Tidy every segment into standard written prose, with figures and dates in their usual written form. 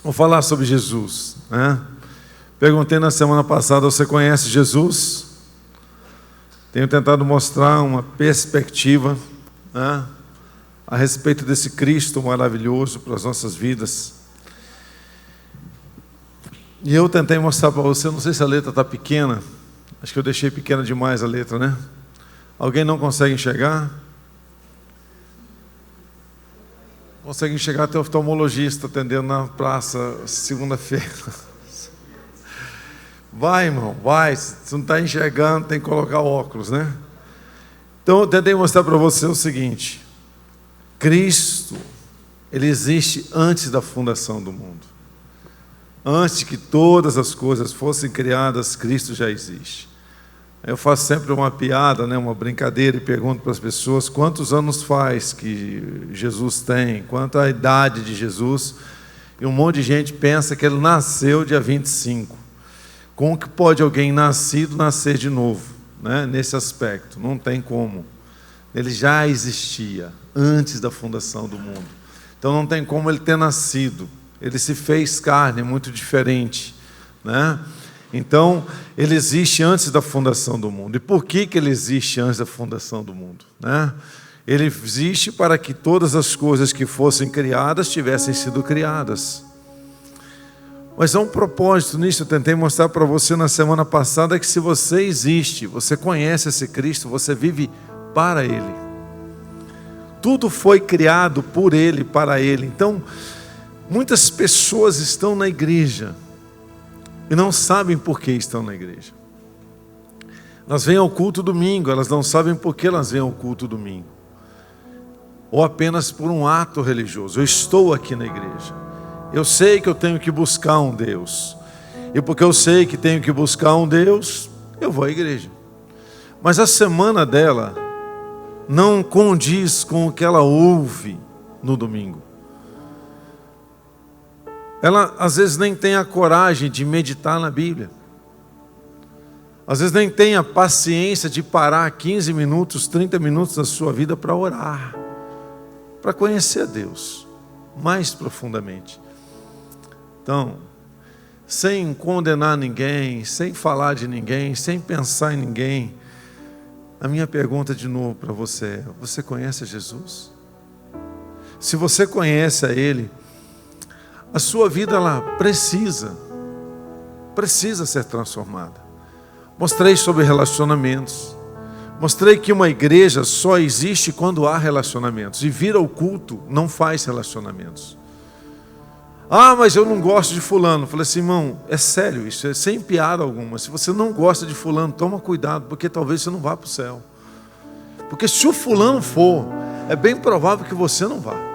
Vou falar sobre Jesus, né? Perguntei na semana passada, você conhece Jesus? Tenho tentado mostrar uma perspectiva, né, a respeito desse Cristo maravilhoso para as nossas vidas. E eu tentei mostrar para você, não sei se a letra está pequena, acho que eu deixei pequena demais a letra, né? Alguém não consegue enxergar? Consegue enxergar até o oftalmologista atendendo na praça segunda-feira. Vai, irmão, vai. Se não está enxergando, tem que colocar óculos, né? Então eu tentei mostrar para você o seguinte: Cristo, Ele existe antes da fundação do mundo. Antes que todas as coisas fossem criadas, Cristo já existe. Eu faço sempre uma piada, né, uma brincadeira, e pergunto para as pessoas quantos anos faz que Jesus tem, quanto a idade de Jesus, e um monte de gente pensa que ele nasceu dia 25. Como que pode alguém nascido nascer de novo, né, nesse aspecto? Não tem como. Ele já existia antes da fundação do mundo. Então não tem como ele ter nascido. Ele se fez carne, é muito diferente, né? Então, ele existe antes da fundação do mundo. E por que ele existe antes da fundação do mundo, né? Ele existe para que todas as coisas que fossem criadas tivessem sido criadas. Mas há um propósito nisso. Eu tentei mostrar para você na semana passada que se você existe, você conhece esse Cristo, você vive para Ele. Tudo foi criado por Ele, para Ele. Então, muitas pessoas estão na igreja e não sabem por que estão na igreja. Elas vêm ao culto domingo, elas não sabem por que elas vêm ao culto domingo. Ou apenas por um ato religioso. Eu estou aqui na igreja. Eu sei que eu tenho que buscar um Deus. E porque eu sei que tenho que buscar um Deus, eu vou à igreja. Mas a semana dela não condiz com o que ela ouve no domingo. Ela às vezes nem tem a coragem de meditar na Bíblia. Às vezes nem tem a paciência de parar 15 minutos, 30 minutos da sua vida para orar, para conhecer a Deus mais profundamente. Então, sem condenar ninguém, sem falar de ninguém, sem pensar em ninguém, a minha pergunta de novo para você é: você conhece a Jesus? Se você conhece a Ele, a sua vida ela precisa ser transformada. Mostrei sobre relacionamentos. Mostrei que uma igreja só existe quando há relacionamentos. E vir ao culto não faz relacionamentos. Ah, mas eu não gosto de fulano. Falei assim, irmão, é sério isso, é sem piada alguma. Se você não gosta de fulano, toma cuidado, porque talvez você não vá para o céu. Porque se o fulano for, é bem provável que você não vá.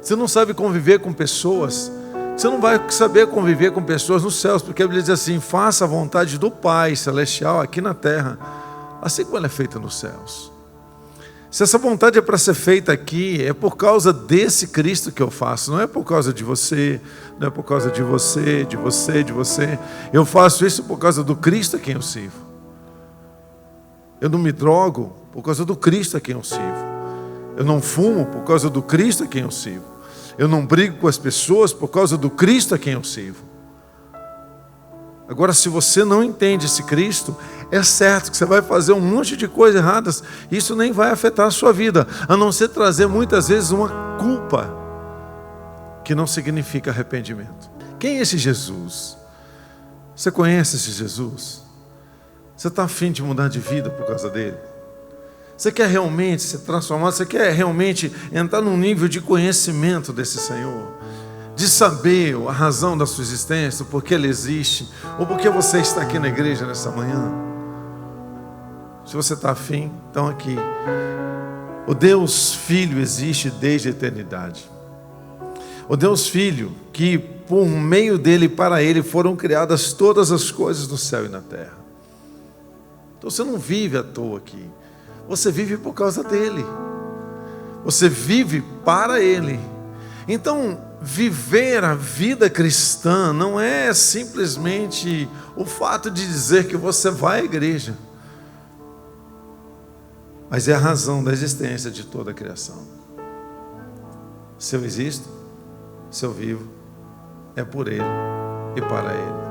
Você não sabe conviver com pessoas, você não vai saber conviver com pessoas nos céus, porque a Bíblia diz assim: faça a vontade do Pai Celestial aqui na terra, assim como ela é feita nos céus. Se essa vontade é para ser feita aqui, é por causa desse Cristo que eu faço, não é por causa de você, não é por causa de você, de você, de você. Eu faço isso por causa do Cristo a quem eu sirvo. Eu não me drogo por causa do Cristo a quem eu sirvo. Eu não fumo por causa do Cristo a quem eu sirvo. Eu não brigo com as pessoas por causa do Cristo a quem eu sirvo. Agora, se você não entende esse Cristo, é certo que você vai fazer um monte de coisas erradas. Isso nem vai afetar a sua vida, a não ser trazer muitas vezes uma culpa, que não significa arrependimento. Quem é esse Jesus? Você conhece esse Jesus? Você está afim de mudar de vida por causa dele? Você quer realmente ser transformado? Você quer realmente entrar num nível de conhecimento desse Senhor? De saber a razão da sua existência, por que Ele existe, ou por que você está aqui na igreja nessa manhã? Se você está afim, então aqui. O Deus Filho existe desde a eternidade. O Deus Filho, que por meio dele e para ele foram criadas todas as coisas no céu e na terra. Então você não vive à toa aqui. Você vive por causa dele. Você vive para ele. Então, viver a vida cristã não é simplesmente o fato de dizer que você vai à igreja, mas é a razão da existência de toda a criação. Se eu existo, se eu vivo, é por Ele e para Ele.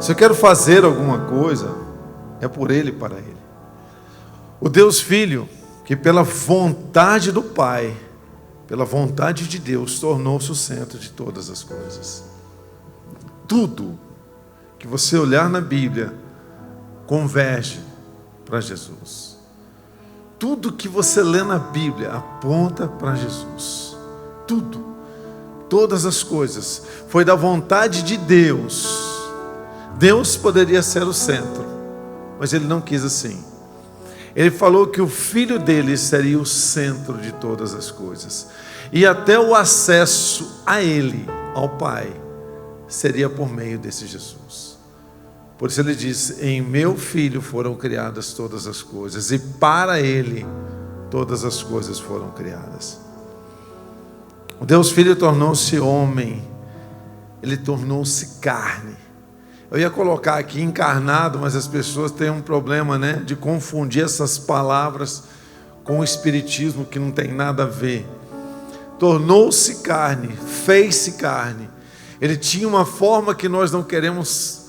Se eu quero fazer alguma coisa, é por Ele e para Ele. O Deus Filho, que pela vontade do Pai, pela vontade de Deus, tornou-se o centro de todas as coisas. Tudo que você olhar na Bíblia converge para Jesus. Tudo que você lê na Bíblia aponta para Jesus. Tudo, todas as coisas, foi da vontade de Deus. Deus poderia ser o centro, mas Ele não quis assim. Ele falou que o Filho dele seria o centro de todas as coisas. E até o acesso a Ele, ao Pai, seria por meio desse Jesus. Por isso Ele diz: em meu Filho foram criadas todas as coisas, e para Ele todas as coisas foram criadas. O Deus Filho tornou-se homem, Ele tornou-se carne. Eu ia colocar aqui encarnado, mas as pessoas têm um problema, né, de confundir essas palavras com o espiritismo, que não tem nada a ver. Tornou-se carne, fez-se carne. Ele tinha uma forma que nós não queremos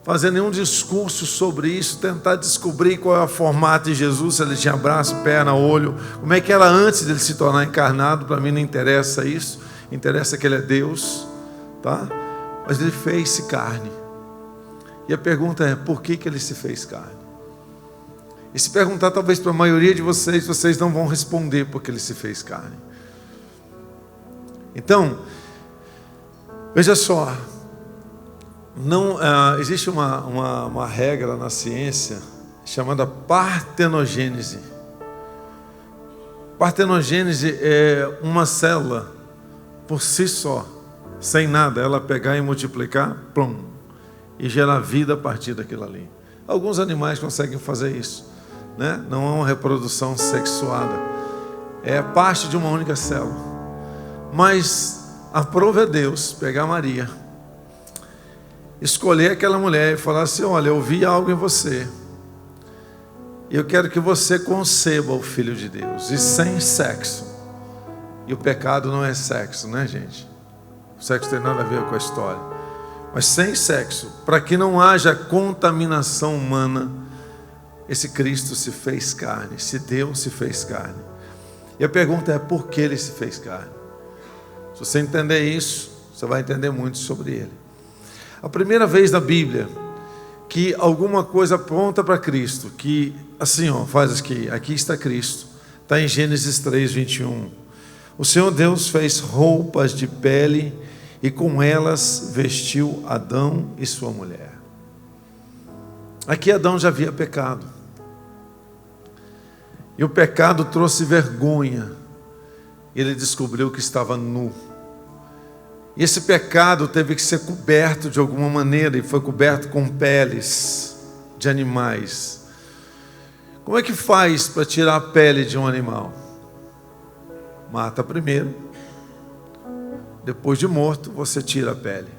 fazer nenhum discurso sobre isso, tentar descobrir qual é o formato de Jesus, se ele tinha braço, perna, olho, como é que era antes dele se tornar encarnado. Para mim não interessa isso, interessa que ele é Deus, tá? Mas ele fez-se carne. E a pergunta é: por que ele se fez carne? E se perguntar talvez para a maioria de vocês, vocês não vão responder porque ele se fez carne. Então, veja só, não, existe uma regra na ciência chamada partenogênese. Partenogênese é uma célula por si só, sem nada, ela pegar e multiplicar, plum, e gerar vida a partir daquilo ali. Alguns animais conseguem fazer isso, né? Não é uma reprodução sexuada, é parte de uma única célula. Mas a prova é Deus pegar Maria, escolher aquela mulher e falar assim: olha, eu vi algo em você, e eu quero que você conceba o Filho de Deus, e sem sexo. E o pecado não é sexo, né, gente? O sexo tem nada a ver com a história. Mas sem sexo, para que não haja contaminação humana, esse Cristo se fez carne, se Deus se fez carne. E a pergunta é: por que ele se fez carne? Se você entender isso, você vai entender muito sobre ele. A primeira vez na Bíblia que alguma coisa aponta para Cristo, que assim, ó, faz aqui está Cristo, está em Gênesis 3:21. O Senhor Deus fez roupas de pele e com elas vestiu Adão e sua mulher. Aqui Adão já havia pecado, e o pecado trouxe vergonha. Ele descobriu que estava nu, e esse pecado teve que ser coberto de alguma maneira, e foi coberto com peles de animais. Como é que faz para tirar a pele de um animal? Mata primeiro, depois de morto você tira a pele.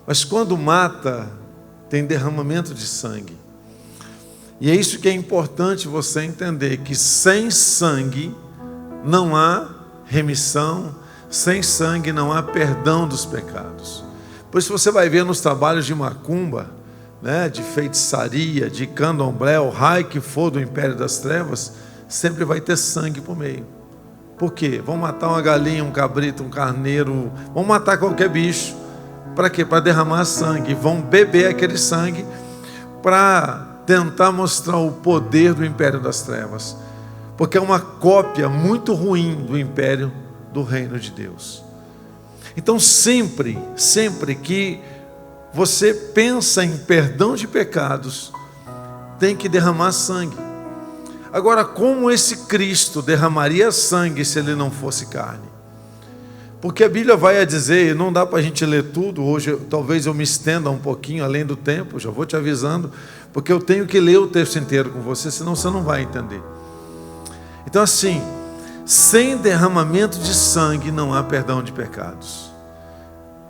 Mas quando mata, tem derramamento de sangue. E é isso que é importante você entender, que sem sangue não há remissão, sem sangue não há perdão dos pecados. Por isso você vai ver nos trabalhos de macumba, né, de feitiçaria, de candomblé, o raio que for do império das trevas, sempre vai ter sangue por meio. Por quê? Vão matar uma galinha, um cabrito, um carneiro, vão matar qualquer bicho. Para quê? Para derramar sangue. Vão beber aquele sangue para tentar mostrar o poder do império das trevas, porque é uma cópia muito ruim do império do reino de Deus. Então sempre que você pensa em perdão de pecados, tem que derramar sangue. Agora, como esse Cristo derramaria sangue se ele não fosse carne? Porque a Bíblia vai dizer, não dá para a gente ler tudo hoje, talvez eu me estenda um pouquinho além do tempo, já vou te avisando, porque eu tenho que ler o texto inteiro com você, senão você não vai entender. Então assim, sem derramamento de sangue não há perdão de pecados.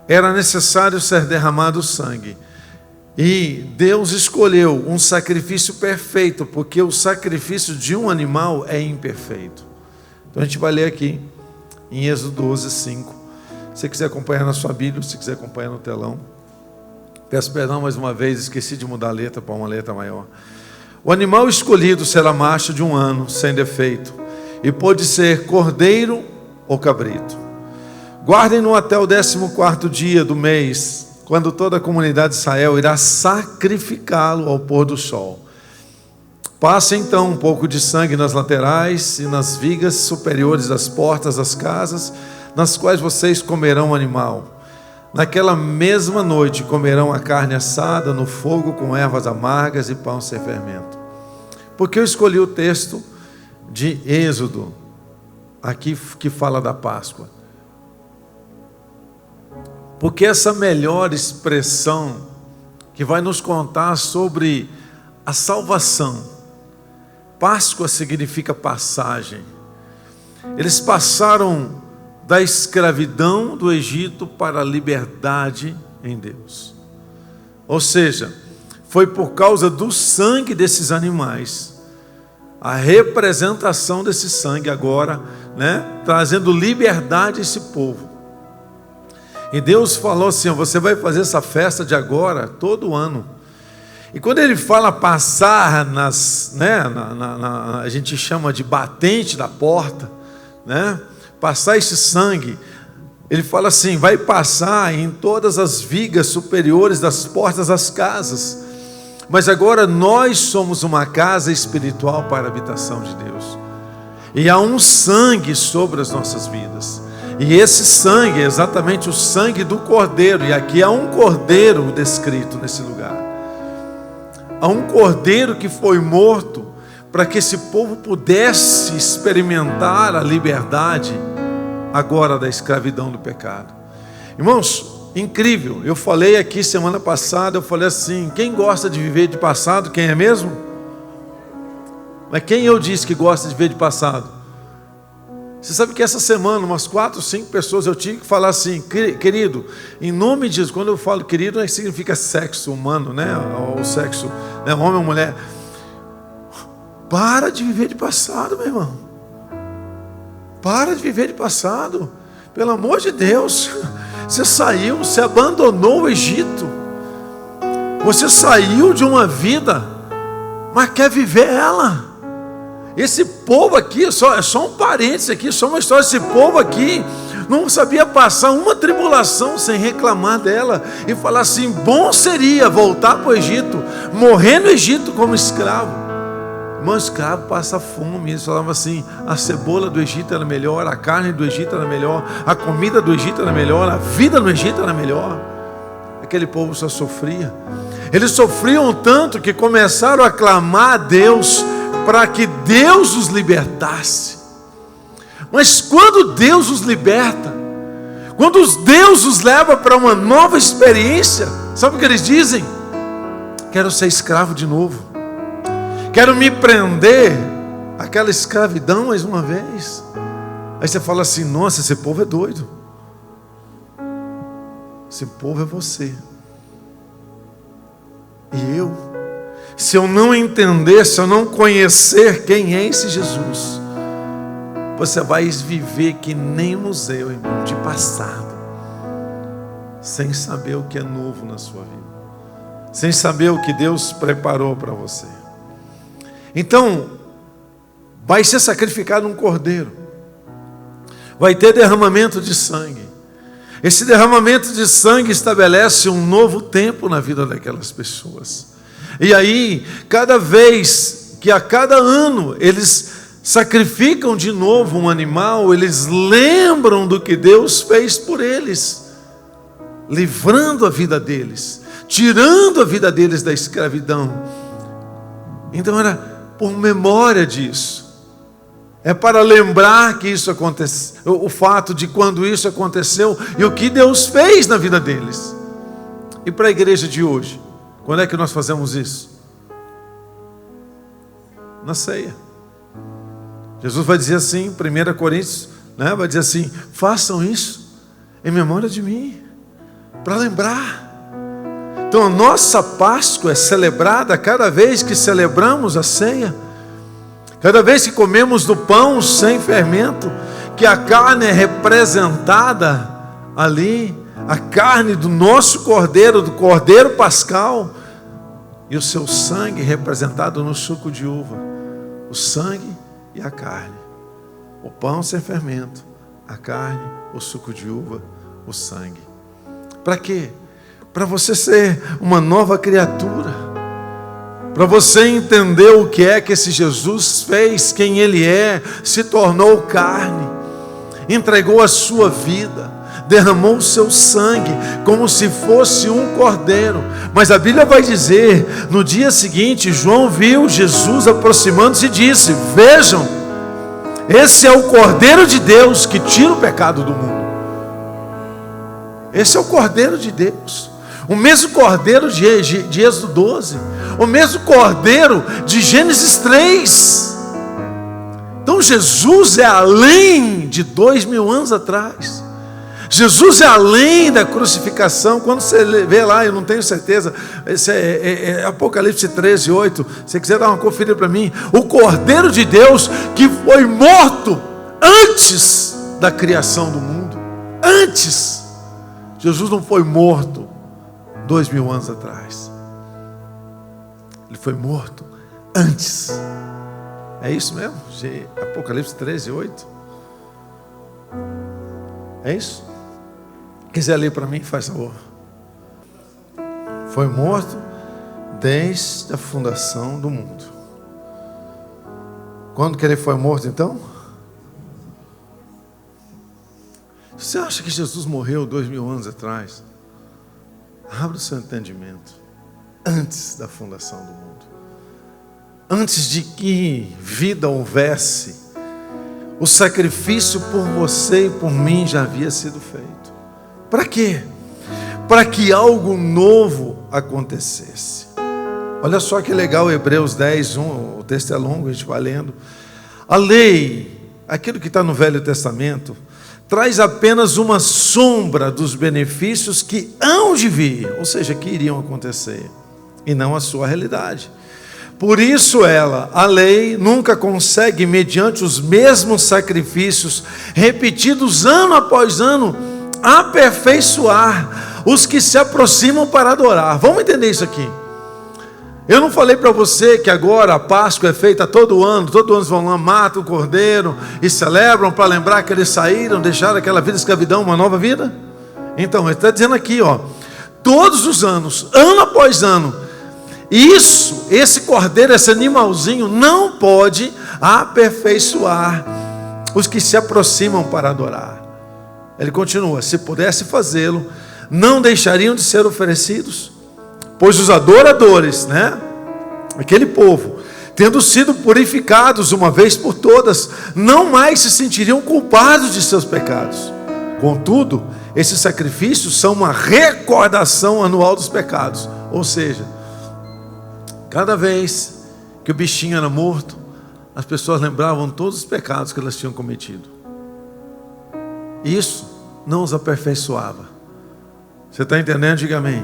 Era necessário ser derramado sangue. E Deus escolheu um sacrifício perfeito, porque o sacrifício de um animal é imperfeito. Então a gente vai ler aqui em Êxodo 12:5. Se quiser acompanhar na sua Bíblia, se quiser acompanhar no telão. Peço perdão mais uma vez, esqueci de mudar a letra para uma letra maior. O animal escolhido será macho de 1 ano, sem defeito, e pode ser cordeiro ou cabrito. Guardem-no até o 14º dia do mês, quando toda a comunidade de Israel irá sacrificá-lo ao pôr do sol. Passe então um pouco de sangue nas laterais e nas vigas superiores das portas das casas, nas quais vocês comerão o animal. Naquela mesma noite comerão a carne assada no fogo com ervas amargas e pão sem fermento. Porque eu escolhi o texto de Êxodo, aqui que fala da Páscoa. Porque essa melhor expressão que vai nos contar sobre a salvação. Páscoa significa passagem. Eles passaram da escravidão do Egito para a liberdade em Deus. Ou seja, foi por causa do sangue desses animais, a representação desse sangue agora, trazendo liberdade a esse povo. E Deus falou assim: você vai fazer essa festa de agora, todo ano. E quando ele fala passar a gente chama de batente da porta, passar esse sangue, ele fala assim: vai passar em todas as vigas superiores das portas das casas. Mas agora nós somos uma casa espiritual para a habitação de Deus. E há um sangue sobre as nossas vidas. E esse sangue é exatamente o sangue do cordeiro. E aqui há um cordeiro descrito nesse lugar. Há um cordeiro que foi morto para que esse povo pudesse experimentar a liberdade agora da escravidão do pecado. Irmãos, incrível. Eu falei aqui semana passada, eu falei assim: quem gosta de viver de passado, quem é mesmo? Mas quem eu disse que gosta de viver de passado? Você sabe que essa semana, umas 4, 5 pessoas, eu tive que falar assim: querido, em nome de Jesus. Quando eu falo querido, não significa sexo humano, ou sexo, homem ou mulher. Para de viver de passado, meu irmão. Para de viver de passado. Pelo amor de Deus. Você saiu, você abandonou o Egito. Você saiu de uma vida, mas quer viver ela. Esse povo aqui, é só um parênteses aqui, só uma história. Esse povo aqui não sabia passar uma tribulação sem reclamar dela e falar assim: bom seria voltar para o Egito, morrer no Egito como escravo. Irmão, escravo passa fome. Eles falavam assim: a cebola do Egito era melhor, a carne do Egito era melhor, a comida do Egito era melhor, a vida no Egito era melhor. Aquele povo só sofria. Eles sofriam tanto que começaram a clamar a Deus para que Deus os libertasse. Mas quando Deus os liberta, quando Deus os leva para uma nova experiência, sabe o que eles dizem? Quero ser escravo de novo. Quero me prender àquela escravidão mais uma vez. Aí você fala assim: nossa, esse povo é doido. Esse povo é você. E eu, se eu não entender, se eu não conhecer quem é esse Jesus, você vai viver que nem um museu, irmão, de passado, sem saber o que é novo na sua vida, sem saber o que Deus preparou para você. Então, vai ser sacrificado um cordeiro, vai ter derramamento de sangue. Esse derramamento de sangue estabelece um novo tempo na vida daquelas pessoas. E aí, cada vez que a cada ano eles sacrificam de novo um animal, eles lembram do que Deus fez por eles, livrando a vida deles, tirando a vida deles da escravidão. Então era por memória disso. É para lembrar que isso aconteceu, o fato de quando isso aconteceu e o que Deus fez na vida deles. E para a igreja de hoje, quando é que nós fazemos isso? Na ceia. Jesus vai dizer assim, 1 Coríntios, vai dizer assim: façam isso em memória de mim, para lembrar. Então a nossa Páscoa é celebrada cada vez que celebramos a ceia, cada vez que comemos do pão sem fermento, que a carne é representada ali a carne do nosso cordeiro, do cordeiro pascal, e o seu sangue representado no suco de uva. O sangue e a carne. O pão sem fermento, a carne, o suco de uva, o sangue. Para quê? Para você ser uma nova criatura. Para você entender o que é que esse Jesus fez, quem Ele é, se tornou carne, entregou a sua vida, derramou o seu sangue, como se fosse um cordeiro. Mas a Bíblia vai dizer, no dia seguinte, João viu Jesus aproximando-se e disse: vejam, esse é o Cordeiro de Deus que tira o pecado do mundo. Esse é o Cordeiro de Deus. O mesmo Cordeiro de Êxodo 12. O mesmo Cordeiro de Gênesis 3. Então Jesus é além de 2000 anos atrás. Jesus é além da crucificação. Quando você vê lá, eu não tenho certeza, esse é Apocalipse 13, 8. Se você quiser dar uma conferida para mim, o Cordeiro de Deus que foi morto antes da criação do mundo. Antes. Jesus não foi morto 2000 anos atrás. Ele foi morto antes. É isso mesmo? Apocalipse 13, 8. É isso? Quiser ler para mim, faz favor. Foi morto desde a fundação do mundo. Quando que ele foi morto então? Você acha que Jesus morreu 2000 anos atrás? Abra o seu entendimento. Antes da fundação do mundo. Antes de que vida houvesse, o sacrifício por você e por mim já havia sido feito. Para quê? Para que algo novo acontecesse. Olha só que legal, Hebreus 10, 1, o texto é longo, a gente vai lendo. A lei, aquilo que está no Velho Testamento, traz apenas uma sombra dos benefícios que hão de vir, ou seja, que iriam acontecer, e não a sua realidade. Por isso a lei, nunca consegue, mediante os mesmos sacrifícios, repetidos ano após ano, aperfeiçoar os que se aproximam para adorar. Vamos entender isso aqui. Eu não falei para você que agora a Páscoa é feita todo ano eles vão lá, matam o cordeiro e celebram para lembrar que eles saíram, deixaram aquela vida de escravidão, uma nova vida? Então, ele está dizendo aqui, todos os anos, ano após ano, esse cordeiro, esse animalzinho, não pode aperfeiçoar os que se aproximam para adorar. Ele continua: se pudesse fazê-lo, não deixariam de ser oferecidos, pois os adoradores, aquele povo, tendo sido purificados uma vez por todas, não mais se sentiriam culpados de seus pecados. Contudo, esses sacrifícios são uma recordação anual dos pecados. Ou seja, cada vez que o bichinho era morto, as pessoas lembravam todos os pecados que elas tinham cometido. Isso não os aperfeiçoava. Você está entendendo? Diga amém.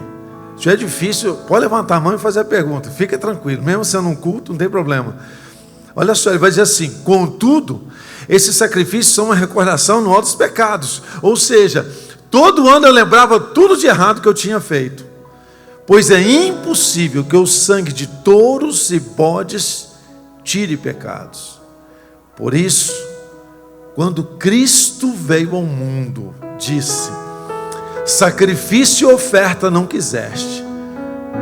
Se é difícil, pode levantar a mão e fazer a pergunta. Fica tranquilo, mesmo sendo um culto, não tem problema. Olha só, ele vai dizer assim: contudo, esses sacrifícios são uma recordação anual dos pecados. Ou seja, todo ano eu lembrava tudo de errado que eu tinha feito. Pois é impossível que o sangue de touros e bodes tire pecados. Por isso, quando Cristo veio ao mundo, disse: sacrifício e oferta não quiseste,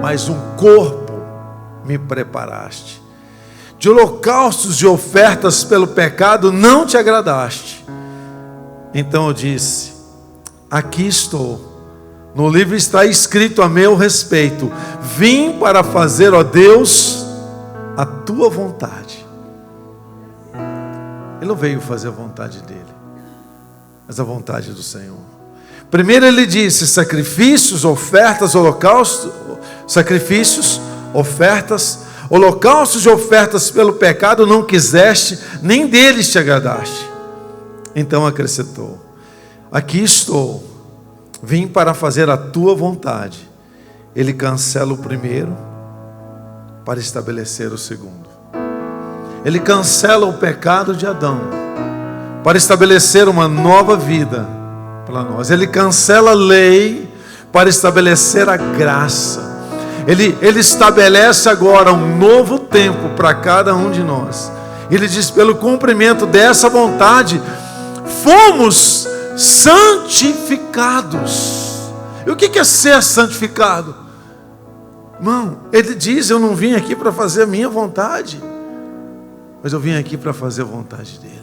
mas um corpo me preparaste. De holocaustos e ofertas pelo pecado não te agradaste. Então eu disse: aqui estou. No livro está escrito a meu respeito: vim para fazer, ó Deus, a tua vontade. Ele não veio fazer a vontade dele, mas a vontade do Senhor. Primeiro ele disse: sacrifícios, ofertas, holocaustos, sacrifícios, ofertas, holocaustos e ofertas pelo pecado não quiseste, nem deles te agradaste. Então acrescentou: aqui estou, vim para fazer a tua vontade. Ele cancela o primeiro para estabelecer o segundo. Ele cancela o pecado de Adão para estabelecer uma nova vida para nós. Ele cancela a lei para estabelecer a graça. Ele estabelece agora um novo tempo para cada um de nós. Ele diz: pelo cumprimento dessa vontade, fomos santificados. E o que é ser santificado? Irmão, ele diz: eu não vim aqui para fazer a minha vontade, mas eu vim aqui para fazer a vontade dele.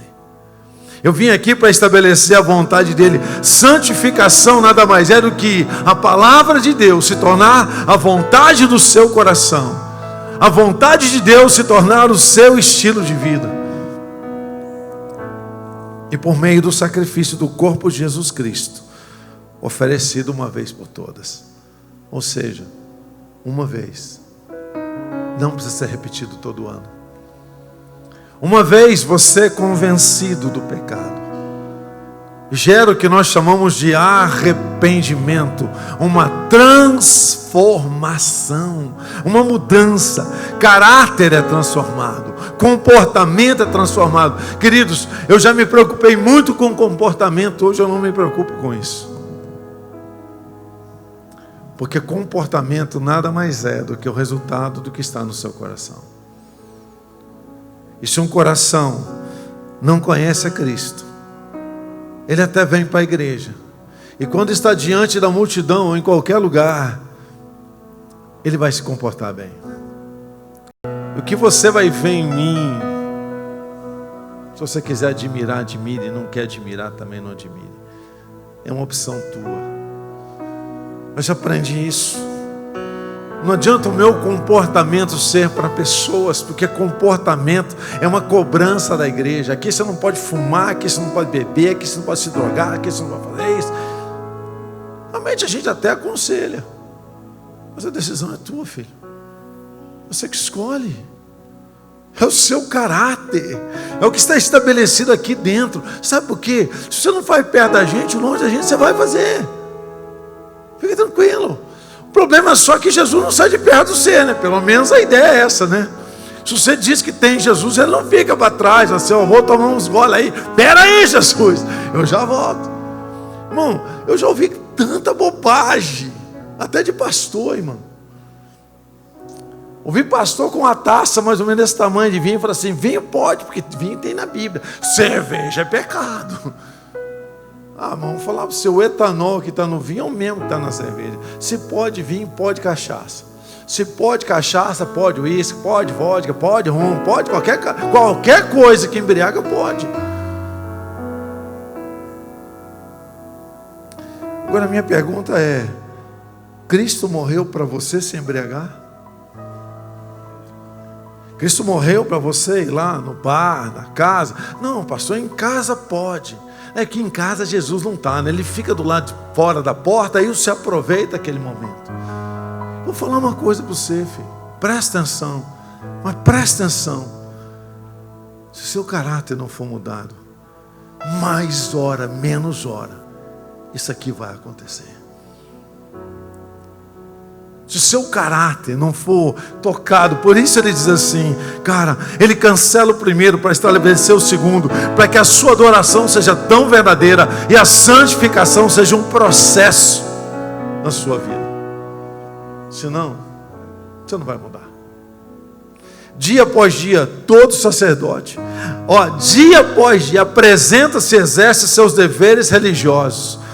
Eu vim aqui para estabelecer a vontade dele. Santificação nada mais é do que a palavra de Deus se tornar a vontade do seu coração, a vontade de Deus se tornar o seu estilo de vida. E por meio do sacrifício do corpo de Jesus Cristo, oferecido uma vez por todas. Ou seja, uma vez. Não precisa ser repetido todo ano. Uma vez você convencido do pecado, gera o que nós chamamos de arrependimento, uma transformação, uma mudança. Caráter é transformado, comportamento é transformado. Queridos, eu já me preocupei muito com comportamento, hoje eu não me preocupo com isso. Porque comportamento nada mais é do que o resultado do que está no seu coração. E se um coração não conhece a Cristo, ele até vem para a igreja, e quando está diante da multidão ou em qualquer lugar, ele vai se comportar bem. O que você vai ver em mim, se você quiser admirar, admire. Não quer admirar, também não admire. É uma opção tua. Eu já aprendi isso. Não adianta o meu comportamento ser para pessoas, porque comportamento é uma cobrança da igreja. Aqui você não pode fumar, aqui você não pode beber, aqui você não pode se drogar, aqui você não pode fazer isso. Realmente a gente até aconselha, mas a decisão é tua, filho. Você que escolhe. É o seu caráter, é o que está estabelecido aqui dentro. Sabe por quê? Se você não faz perto da gente, longe da gente, você vai fazer. Fica tranquilo. O problema é só que Jesus não sai de perto de você, né? Pelo menos a ideia é essa, né? Se você diz que tem Jesus, ele não fica para trás, assim: eu vou tomar uns goles aí. Pera aí, Jesus, eu já volto. Irmão, eu já ouvi tanta bobagem, até de pastor, irmão. Ouvi pastor com uma taça mais ou menos desse tamanho de vinho, e falou assim: vinho pode, porque vinho tem na Bíblia. Cerveja é pecado. Ah, vamos falar para você, o etanol que está no vinho é o mesmo que está na cerveja. Se pode vinho, pode cachaça. Se pode cachaça, pode uísque, pode vodka, pode rum, pode qualquer coisa que embriaga, pode. Agora a minha pergunta é: Cristo morreu para você se embriagar? Cristo morreu para você ir lá no bar, na casa? Não, pastor, em casa pode. É que em casa Jesus não está, né? Ele fica do lado de fora da porta, aí você aproveita aquele momento. Vou falar uma coisa para você, filho. Presta atenção, mas presta atenção. Se o seu caráter não for mudado, mais hora, menos hora, isso aqui vai acontecer. Se o seu caráter não for tocado, por isso ele diz assim, cara, ele cancela o primeiro para estabelecer o segundo, para que a sua adoração seja tão verdadeira e a santificação seja um processo na sua vida. Senão, você não vai mudar. Dia após dia, todo sacerdote, dia após dia, apresenta-se e exerce seus deveres religiosos.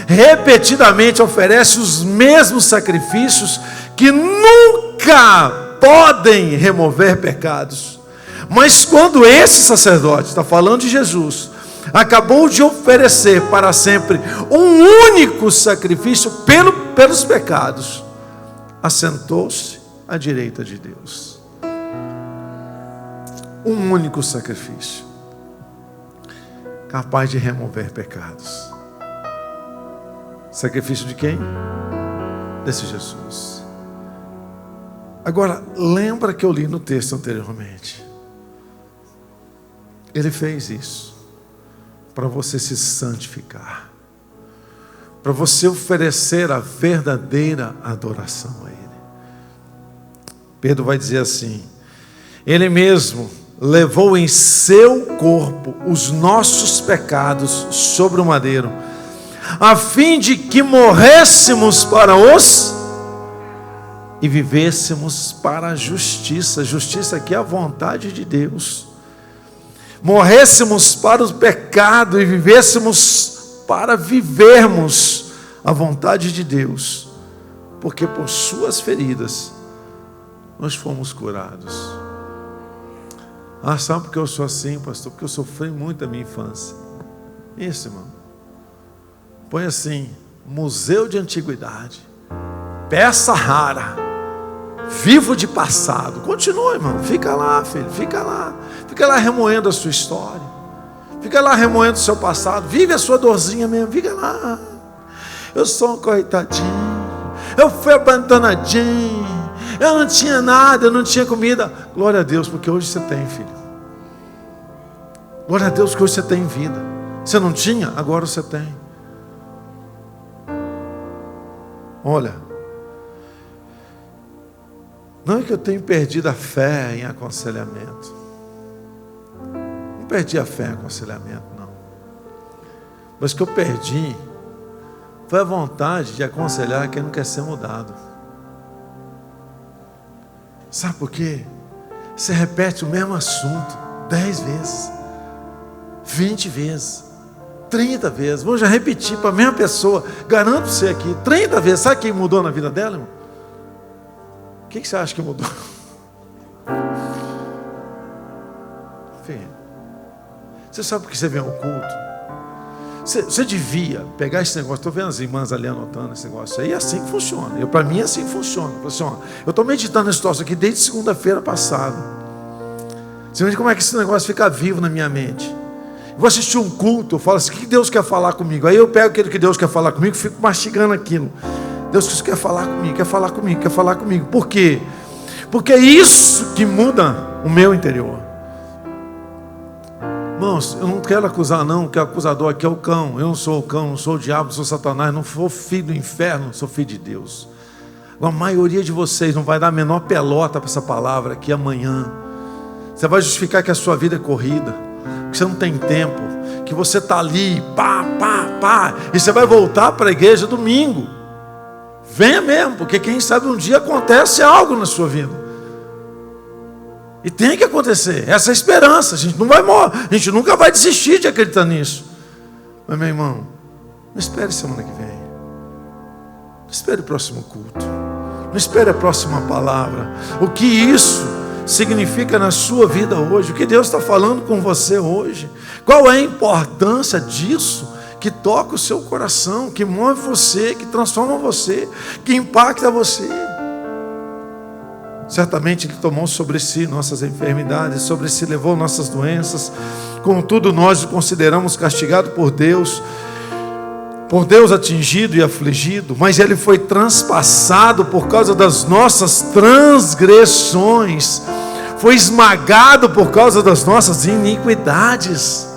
Repetidamente oferece os mesmos sacrifícios que nunca podem remover pecados. Mas quando esse sacerdote, está falando de Jesus, acabou de oferecer para sempre um único sacrifício pelos pecados, assentou-se à direita de Deus. Um único sacrifício capaz de remover pecados. Sacrifício de quem? Desse Jesus. Agora, lembra que eu li no texto anteriormente. Ele fez isso para você se santificar, para você oferecer a verdadeira adoração a Ele. Pedro vai dizer assim: Ele mesmo levou em seu corpo os nossos pecados sobre o madeiro, a fim de que morrêssemos para os e vivêssemos para a justiça. Justiça aqui é a vontade de Deus. Morrêssemos para o pecado e vivêssemos para vivermos a vontade de Deus, porque por suas feridas nós fomos curados. Ah, sabe por que eu sou assim, pastor? Porque eu sofri muito na minha infância. Isso, irmão. Põe assim: museu de antiguidade, peça rara, vivo de passado. Continua, irmão. Fica lá, filho. Fica lá. Fica lá remoendo a sua história. Fica lá remoendo o seu passado. Vive a sua dorzinha mesmo. Fica lá. Eu sou um coitadinho. Eu fui abandonadinho. Eu não tinha nada. Eu não tinha comida. Glória a Deus, porque hoje você tem, filho. Glória a Deus, porque hoje você tem vida. Você não tinha? Agora você tem. Olha, não é que eu tenho perdido a fé em aconselhamento. Não perdi a fé em aconselhamento, não. Mas o que eu perdi foi a vontade de aconselhar quem não quer ser mudado. Sabe por quê? Você repete o mesmo assunto 10 vezes, 20 vezes, 30 vezes. Vamos já repetir para a mesma pessoa. Garanto você aqui, 30 vezes. Sabe quem mudou na vida dela, irmão? O que você acha que mudou? Filho, você sabe por que você vem ao culto? Você devia pegar esse negócio. Estou vendo as irmãs ali anotando esse negócio aí. É assim que funciona. Para mim é assim que funciona. Eu estou meditando nesse troço aqui desde segunda-feira passada. Você vê como é que esse negócio fica vivo na minha mente. Vou assistir um culto, eu falo assim: o que Deus quer falar comigo? Aí eu pego aquilo que Deus quer falar comigo e fico mastigando aquilo. Deus quer falar comigo, quer falar comigo, quer falar comigo. Por quê? Porque é isso que muda o meu interior. Irmãos, eu não quero acusar não, que o acusador aqui é o cão. Eu não sou o cão, não sou o diabo, não sou Satanás, não sou filho do inferno, sou filho de Deus. A maioria de vocês não vai dar a menor pelota para essa palavra aqui amanhã. Você vai justificar que a sua vida é corrida, que você não tem tempo, que você está ali, e você vai voltar para a igreja domingo. Venha mesmo, porque quem sabe um dia acontece algo na sua vida. E tem que acontecer, essa é a esperança. A gente não vai morrer, a gente nunca vai desistir de acreditar nisso. Mas meu irmão, não espere semana que vem, não espere o próximo culto, não espere a próxima palavra. O que isso significa na sua vida hoje? O que Deus está falando com você hoje? Qual é a importância disso que toca o seu coração, que move você, que transforma você, que impacta você? Certamente Ele tomou sobre si nossas enfermidades, sobre si levou nossas doenças. Contudo, nós o consideramos castigado por Deus atingido e afligido, mas Ele foi transpassado por causa das nossas transgressões, foi esmagado por causa das nossas iniquidades.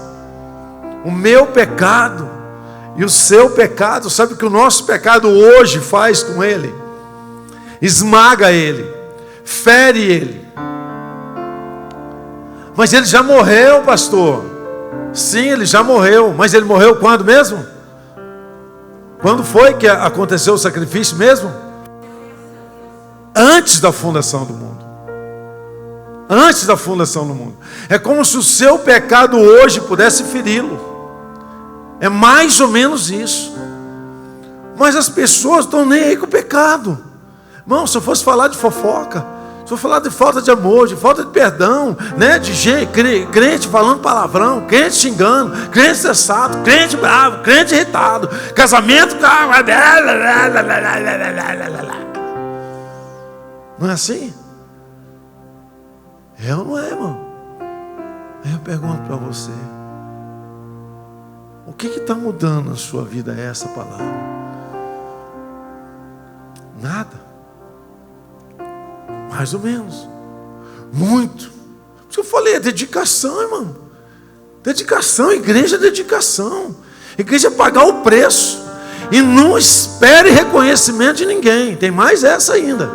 O meu pecado e o seu pecado, sabe o que o nosso pecado hoje faz com Ele? Esmaga Ele, fere Ele. Mas Ele já morreu, pastor. Sim, Ele já morreu, mas Ele morreu quando mesmo? Quando foi que aconteceu o sacrifício mesmo? Antes da fundação do mundo. Antes da fundação do mundo. É como se o seu pecado hoje pudesse feri-lo. É mais ou menos isso. Mas as pessoas estão nem aí com o pecado. Irmão, se eu fosse falar de fofoca, se eu falar de falta de amor, de falta de perdão, né? De gente, crente falando palavrão, crente xingando, crente estressado, crente bravo, crente irritado, casamento, não é assim? É ou não é, irmão? Aí eu pergunto para você: o que está mudando na sua vida essa palavra? Nada. Mais ou menos. Muito. Por isso que eu falei, é dedicação, irmão. Dedicação, igreja é dedicação. Igreja é pagar o preço. E não espere reconhecimento de ninguém. Tem mais essa ainda.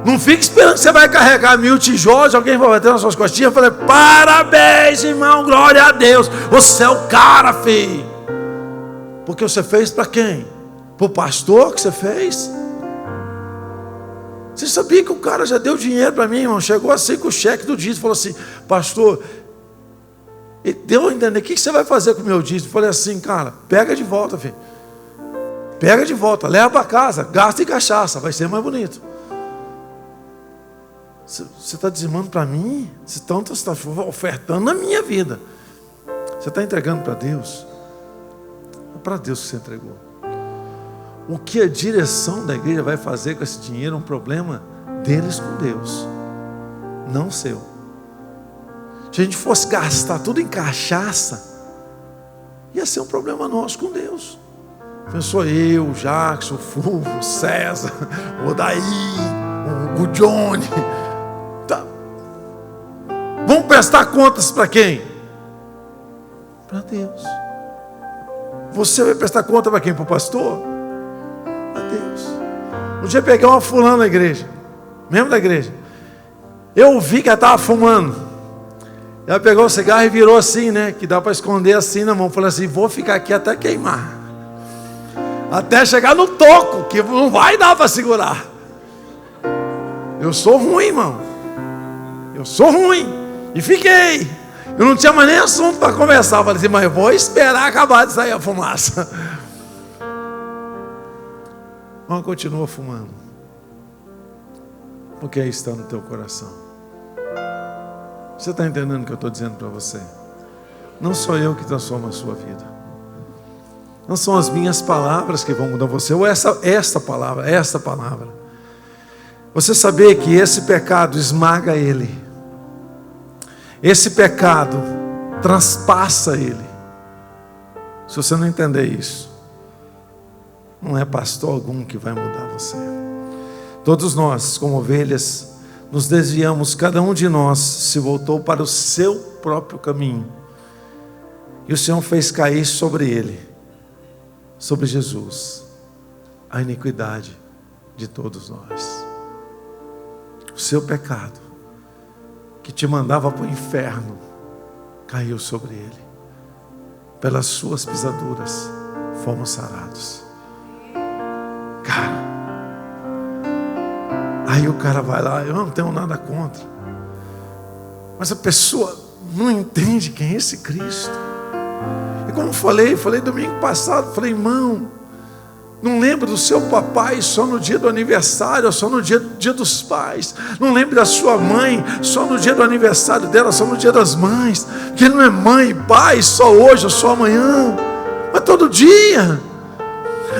Não fique esperando que você vai carregar 1000 tijolos, alguém vai bater nas suas costinhas. Eu falei: parabéns, irmão, glória a Deus, você é o cara, filho. Porque você fez para quem? Para o pastor que você fez? Você sabia que o cara já deu dinheiro para mim, irmão? Chegou assim com o cheque do dízimo, falou assim: pastor, ele deu a entender, o que você vai fazer com o meu dízimo? Eu falei assim: cara, pega de volta, filho. Pega de volta, leva para casa, gasta em cachaça, vai ser mais bonito. Você está dizimando para mim? Você está ofertando na minha vida. Você está entregando para Deus? É para Deus que você entregou. O que a direção da igreja vai fazer com esse dinheiro é um problema deles com Deus, não seu. Se a gente fosse gastar tudo em cachaça, ia ser um problema nosso com Deus. Pensou eu, o Jackson, o Fulvio, o César, o Odaí, o Johnny. Tá. Vamos prestar contas para quem? Para Deus. Você vai prestar conta para quem? Para o pastor? Para Deus. Um dia peguei uma fulana na igreja, membro da igreja. Eu vi que ela estava fumando. Ela pegou o cigarro e virou assim, né? Que dá para esconder assim na mão. Falei assim: vou ficar aqui até queimar, até chegar no toco, que não vai dar para segurar. Eu sou ruim, irmão. Eu sou ruim. E fiquei. Eu não tinha mais nem assunto para conversar. Eu falei assim: mas eu vou esperar acabar de sair a fumaça. Mas continua fumando, porque aí está no teu coração. Você está entendendo o que eu estou dizendo para você? Não sou eu que transformo a sua vida. Não são as minhas palavras que vão mudar você, ou esta palavra. Você saber que esse pecado esmaga ele. Esse pecado transpassa ele. Se você não entender isso, não é pastor algum que vai mudar você. Todos nós, como ovelhas, nos desviamos, cada um de nós se voltou para o seu próprio caminho. E o Senhor fez cair sobre ele, sobre Jesus, a iniquidade de todos nós. O seu pecado, que te mandava para o inferno, caiu sobre ele. Pelas suas pisaduras fomos sarados. Cara, aí o cara vai lá: eu não tenho nada contra, mas a pessoa não entende quem é esse Cristo. E como falei domingo passado, falei: irmão, não lembra do seu papai só no dia do aniversário, ou só no dia dos pais. Não lembre da sua mãe só no dia do aniversário dela, só no dia das mães. Porque ele não é mãe e pai só hoje ou só amanhã, mas todo dia.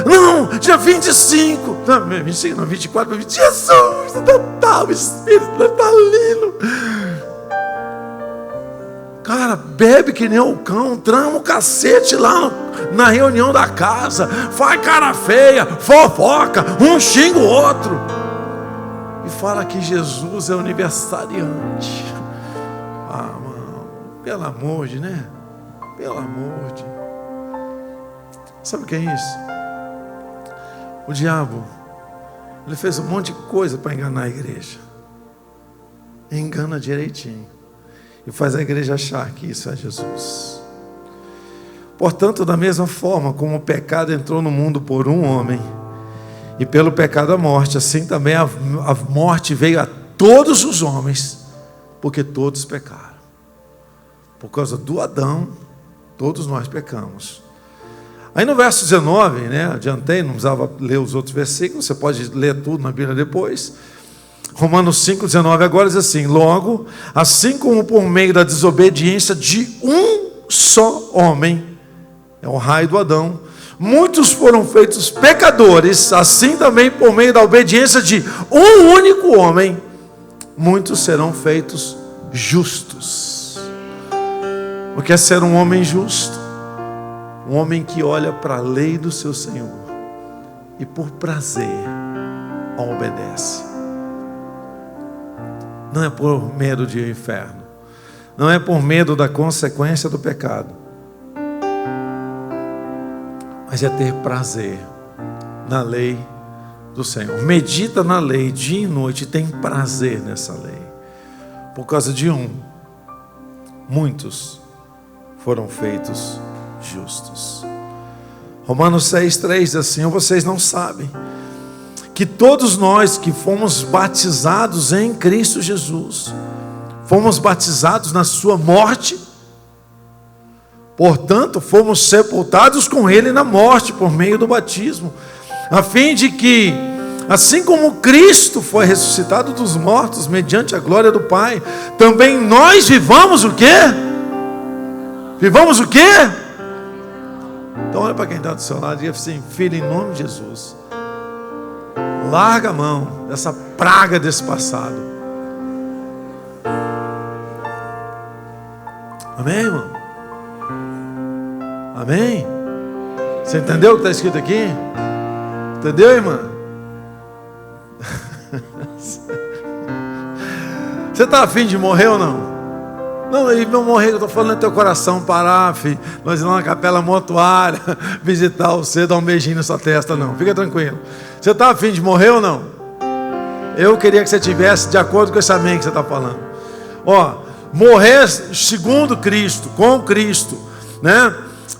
Não, dia 25, não, 25 não, 24, 20, Jesus, Natal, Espírito natalino. Cara, bebe que nem o cão, trama o cacete lá na reunião da casa, faz cara feia, fofoca, um xinga o outro, e fala que Jesus é aniversariante. Ah, mano, pelo amor de, né? Pelo amor de. Sabe o que é isso? O diabo, ele fez um monte de coisa para enganar a igreja. Engana direitinho. E faz a igreja achar que isso é Jesus. Portanto, da mesma forma como o pecado entrou no mundo por um homem, e pelo pecado a morte, assim também a morte veio a todos os homens, porque todos pecaram. Por causa do Adão, todos nós pecamos. Aí no verso 19, né, adiantei, não precisava ler os outros versículos, você pode ler tudo na Bíblia depois. Romanos 5,19 agora diz assim: logo, assim como por meio da desobediência de um só homem, é o raio do Adão, muitos foram feitos pecadores, assim também por meio da obediência de um único homem, muitos serão feitos justos. O que é ser um homem justo? Um homem que olha para a lei do seu Senhor e por prazer a obedece. Não é por medo de inferno, não é por medo da consequência do pecado, mas é ter prazer na lei do Senhor. Medita na lei dia e noite, tem prazer nessa lei. Por causa de um, muitos foram feitos justos. Romanos 6,3 diz assim: vocês não sabem que todos nós que fomos batizados em Cristo Jesus, fomos batizados na sua morte, portanto fomos sepultados com Ele na morte por meio do batismo, a fim de que, assim como Cristo foi ressuscitado dos mortos mediante a glória do Pai, também nós vivamos o quê? Vivamos o quê? Então olha para quem está do seu lado e diz assim: filho, em nome de Jesus, larga a mão dessa praga desse passado. Amém, irmão? Amém? Você entendeu o que está escrito aqui? Entendeu, irmã? Você está afim de morrer ou não? Não, eu não morrer, eu estou falando no teu coração parar, filho. Nós ir lá na capela mortuária, visitar você, dar um beijinho na sua testa, não. Fica tranquilo. Você está afim de morrer ou não? Eu queria que você tivesse de acordo com esse amém que você está falando. Ó, morrer segundo Cristo, com Cristo, né?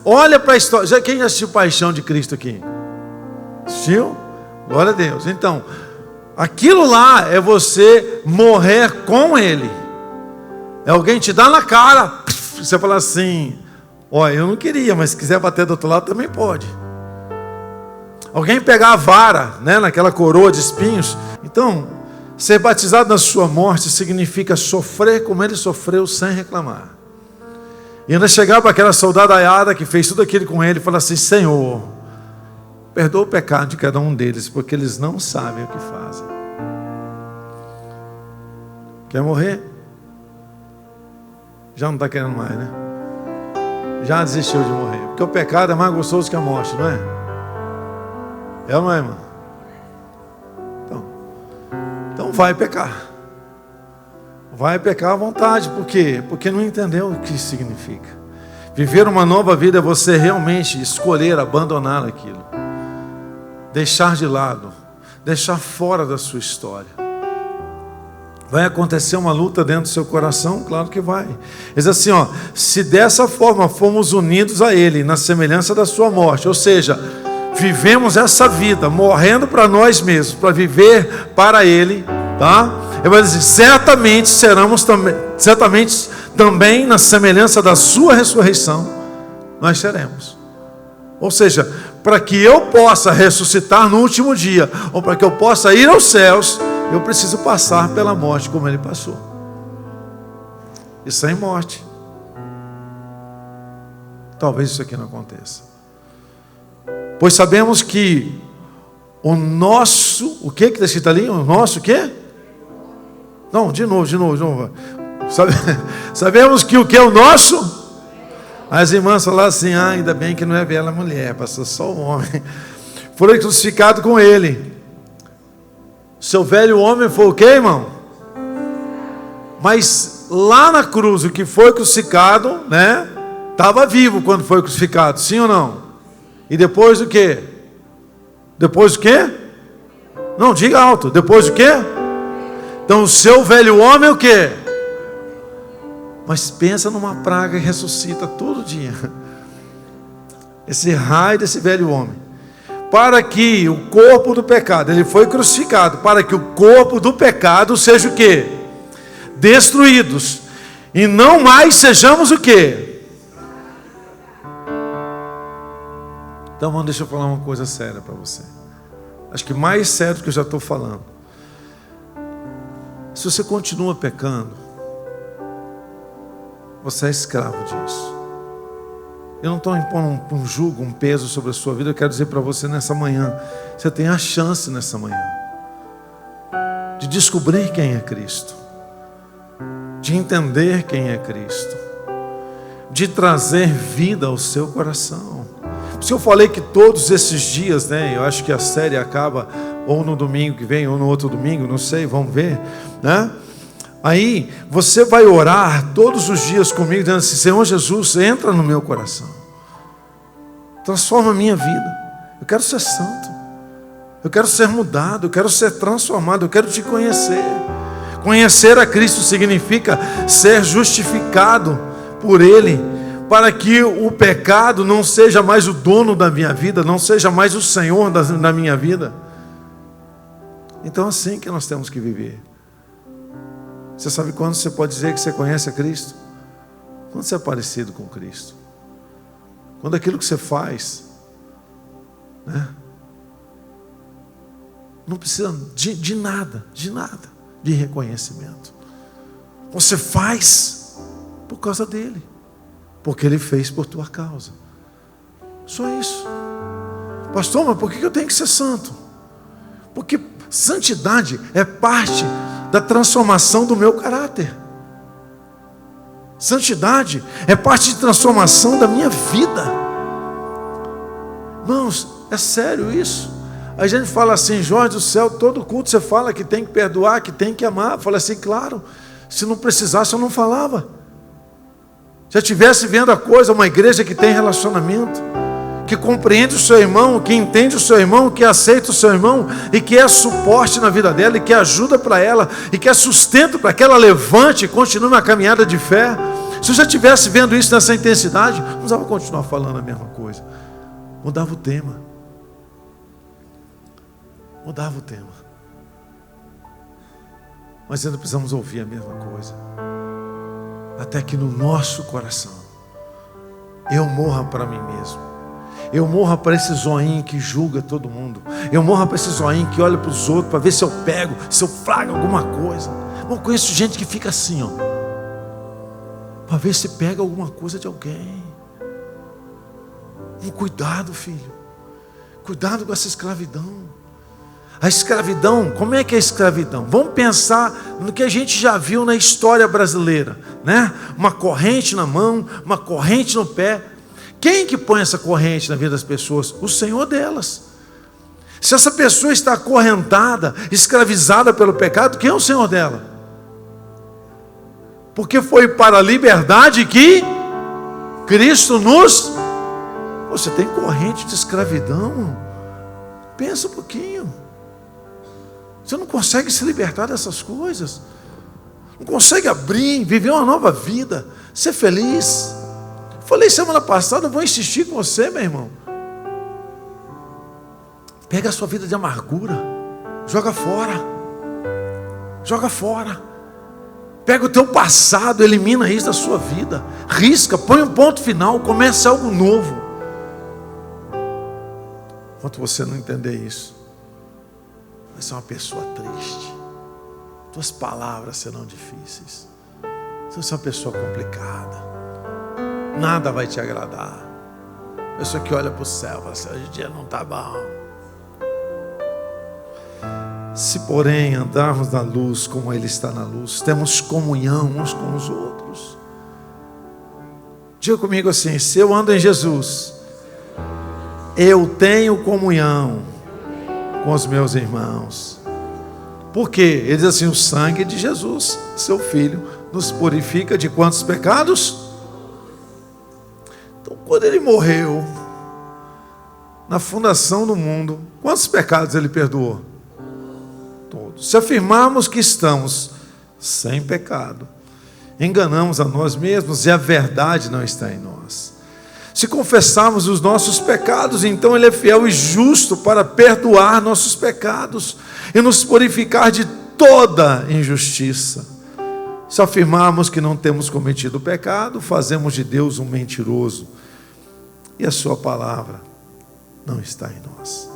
Olha para a história. Quem já assistiu Paixão de Cristo aqui? Assistiu? Glória a Deus. Então, aquilo lá é você morrer com Ele. É alguém te dar na cara, você fala assim: ó, eu não queria, mas se quiser bater do outro lado também pode. Alguém pegar a vara, né, naquela coroa de espinhos. Então, ser batizado na sua morte significa sofrer como Ele sofreu sem reclamar. E ainda chegar para aquela soldadaiada que fez tudo aquilo com Ele e falar assim: Senhor, perdoa o pecado de cada um deles, porque eles não sabem o que fazem. Quer morrer? Já não está querendo mais, né? Já desistiu de morrer. Porque o pecado é mais gostoso que a morte, não é? É ou não é, irmão? Então vai pecar. Vai pecar à vontade. Por quê? Porque não entendeu o que significa. Viver uma nova vida é você realmente escolher abandonar aquilo. Deixar de lado. Deixar fora da sua história. Vai acontecer uma luta dentro do seu coração? Claro que vai. Diz assim, ó: se dessa forma fomos unidos a Ele, na semelhança da sua morte, ou seja, vivemos essa vida, morrendo para nós mesmos, para viver para Ele, tá? Ele vai dizer: certamente também na semelhança da sua ressurreição, nós seremos. Ou seja, para que eu possa ressuscitar no último dia, ou para que eu possa ir aos céus, eu preciso passar pela morte como Ele passou. E sem morte, talvez isso aqui não aconteça. Pois sabemos que o nosso... O que está escrito ali? O nosso o quê? Não, de novo. Sabemos que o que é o nosso... As irmãs falaram assim: ah, ainda bem que não é bela mulher, pastor, só o homem. Foram crucificados com Ele. Seu velho homem foi o quê, irmão? Mas lá na cruz, o que foi crucificado, né? Estava vivo quando foi crucificado, sim ou não? E depois o quê? Depois o quê? Não, diga alto. Depois o quê? Então o seu velho homem é o quê? Mas pensa numa praga que ressuscita todo dia. Esse raio desse velho homem. Para que o corpo do pecado, ele foi crucificado, para que o corpo do pecado seja o quê? Destruídos. E não mais sejamos o quê? Então, mano, deixa eu falar uma coisa séria para você. Acho que mais sério do que eu já estou falando. Se você continua pecando, você é escravo disso. Eu não estou impondo um jugo, um peso sobre a sua vida. Eu quero dizer para você nessa manhã: você tem a chance nessa manhã de descobrir quem é Cristo, de entender quem é Cristo, de trazer vida ao seu coração. Se eu falei que todos esses dias, né? Eu acho que a série acaba ou no domingo que vem ou no outro domingo, não sei, vamos ver, né? Aí você vai orar todos os dias comigo, dizendo assim: Senhor Jesus, entra no meu coração, transforma a minha vida. Eu quero ser santo, eu quero ser mudado, eu quero ser transformado, eu quero te conhecer. Conhecer a Cristo significa ser justificado por Ele, para que o pecado não seja mais o dono da minha vida, não seja mais o Senhor da minha vida. Então é assim que nós temos que viver. Você sabe quando você pode dizer que você conhece a Cristo? Quando você é parecido com Cristo. Quando aquilo que você faz, né, não precisa de nada de reconhecimento. Você faz por causa dele, porque ele fez por tua causa. Só isso. Pastor, mas por que eu tenho que ser santo? Porque santidade é parte da transformação do meu caráter. Santidade é parte de transformação da minha vida. Irmãos, é sério isso. A gente fala assim, Jorge do céu, todo culto você fala que tem que perdoar, que tem que amar. Fala assim, claro, se não precisasse eu não falava. Se eu estivesse vendo a coisa, uma igreja que tem relacionamento, que compreende o seu irmão, que entende o seu irmão, que aceita o seu irmão e que é suporte na vida dela e que ajuda para ela e que é sustento para que ela levante e continue na caminhada de fé. Se eu já estivesse vendo isso nessa intensidade, não precisava continuar falando a mesma coisa. Mudava o tema. Mudava o tema. Mas ainda precisamos ouvir a mesma coisa. Até que no nosso coração eu morra para mim mesmo. Eu morra para esse zoinho que julga todo mundo. Eu morra para esse zoinho que olha para os outros para ver se eu pego, se eu flago alguma coisa. Eu conheço gente que fica assim, ó, para ver se pega alguma coisa de alguém. Cuidado, filho. Cuidado com essa escravidão. A escravidão, como é que é a escravidão? Vamos pensar no que a gente já viu na história brasileira, né? Uma corrente na mão, uma corrente no pé. Quem que põe essa corrente na vida das pessoas? O Senhor delas. Se essa pessoa está acorrentada, escravizada pelo pecado, quem é o Senhor dela? Porque foi para a liberdade que Cristo nos... Você tem corrente de escravidão? Pensa um pouquinho. Você não consegue se libertar dessas coisas. Não consegue abrir, viver uma nova vida, ser feliz. Falei semana passada, eu vou insistir com você, meu irmão. Pega a sua vida de amargura, joga fora. Joga fora. Pega o teu passado, elimina isso da sua vida. Risca, põe um ponto final, comece algo novo. Enquanto você não entender isso, vai ser uma pessoa triste. Tuas palavras serão difíceis. Você vai ser uma pessoa complicada. Nada vai te agradar. Pessoa que olha para o céu e fala assim, hoje o dia não está bom. Se porém andarmos na luz como Ele está na luz, temos comunhão uns com os outros. Diga comigo assim, se eu ando em Jesus, eu tenho comunhão com os meus irmãos. Por quê? Ele diz assim, o sangue de Jesus, seu Filho, nos purifica de quantos pecados? Então, quando Ele morreu, na fundação do mundo, quantos pecados Ele perdoou? Todos. Se afirmarmos que estamos sem pecado, enganamos a nós mesmos e a verdade não está em nós. Se confessarmos os nossos pecados, então Ele é fiel e justo para perdoar nossos pecados e nos purificar de toda injustiça. Se afirmarmos que não temos cometido pecado, fazemos de Deus um mentiroso e a sua palavra não está em nós.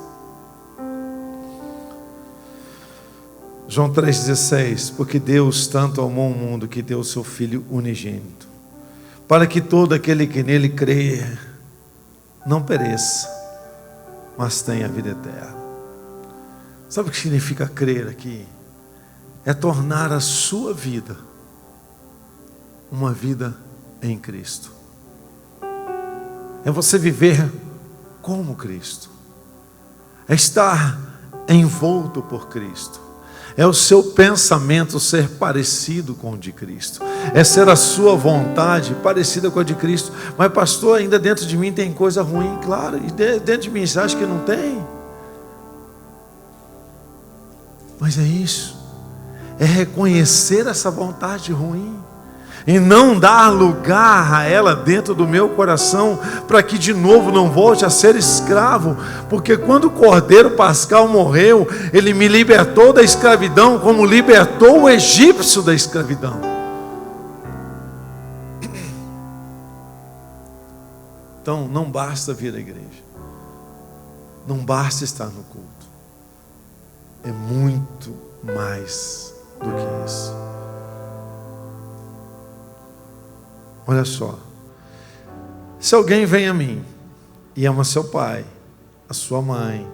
João 3,16, porque Deus tanto amou o mundo que deu o seu Filho unigênito, para que todo aquele que nele crê não pereça, mas tenha a vida eterna. Sabe o que significa crer aqui? É tornar a sua vida uma vida em Cristo. É você viver como Cristo. É estar envolto por Cristo. É o seu pensamento ser parecido com o de Cristo. É ser a sua vontade parecida com a de Cristo. Mas pastor, ainda dentro de mim tem coisa ruim, claro. E dentro de mim você acha que não tem? Mas é isso. É reconhecer essa vontade ruim. e não dar lugar a ela dentro do meu coração, para que de novo não volte a ser escravo, porque quando o Cordeiro Pascal morreu, ele me libertou da escravidão, como libertou o egípcio da escravidão. Então não basta vir à igreja, não basta estar no culto, é muito mais do que isso. Olha só, se alguém vem a mim e ama seu pai, a sua mãe,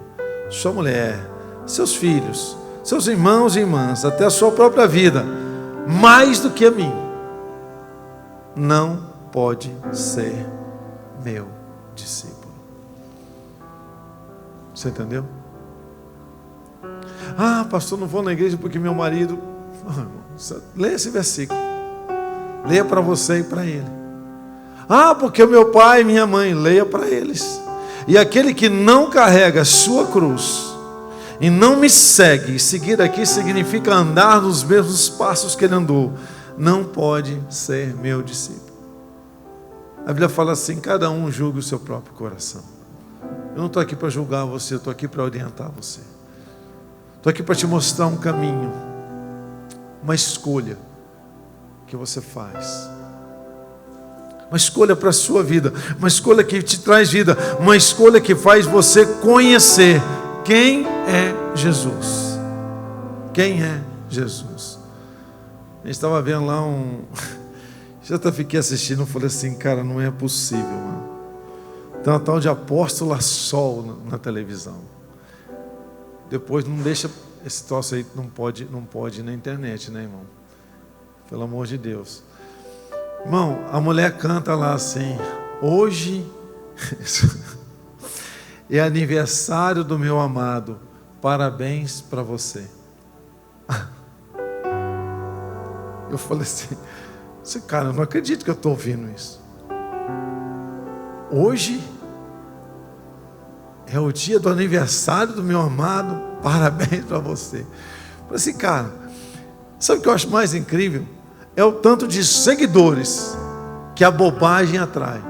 sua mulher, seus filhos, seus irmãos e irmãs, até a sua própria vida, mais do que a mim, não pode ser meu discípulo. Você entendeu? Ah, pastor, não vou na igreja porque meu marido... Leia esse versículo. Leia para você e para ele. Ah, porque o meu pai e minha mãe, leia para eles. E aquele que não carrega a sua cruz e não me segue, seguir aqui significa andar nos mesmos passos que ele andou, não pode ser meu discípulo. A Bíblia fala assim: cada um julgue o seu próprio coração. Eu não estou aqui para julgar você, eu estou aqui para orientar você. Estou aqui para te mostrar um caminho, uma escolha que você faz, uma escolha para a sua vida, uma escolha que te traz vida, uma escolha que faz você conhecer quem é Jesus. Quem é Jesus? A gente estava vendo lá já até fiquei assistindo, falei assim, cara, não é possível, mano. Tem uma tal de Apóstola Sol na televisão. Depois não deixa esse troço aí, não pode ir na internet, né, irmão? Pelo amor de Deus. Irmão, a mulher canta lá assim: hoje é aniversário do meu amado, parabéns para você. Eu falei assim, cara, eu não acredito que eu estou ouvindo isso. Hoje é o dia do aniversário do meu amado, parabéns para você. Eu falei assim, cara, sabe o que eu acho mais incrível? É o tanto de seguidores que a bobagem atrai.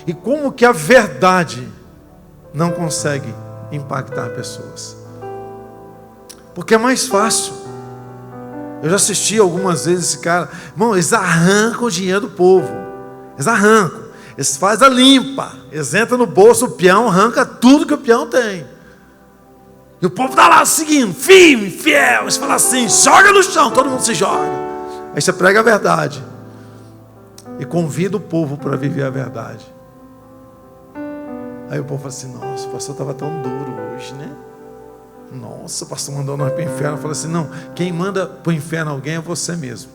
E como que a verdade não consegue impactar pessoas. Porque é mais fácil. Eu já assisti algumas vezes esse cara. Irmão, eles arrancam o dinheiro do povo. Eles arrancam. Eles fazem a limpa. Eles entram no bolso, o peão arranca tudo que o peão tem. E o povo está lá seguindo, firme, fiel. Eles falam assim, joga no chão, todo mundo se joga. Aí você prega a verdade e convida o povo para viver a verdade. Aí o povo fala assim, nossa, o pastor estava tão duro hoje, né? Nossa, o pastor mandou nós para o inferno. Eu falo assim, não, quem manda para o inferno alguém é você mesmo.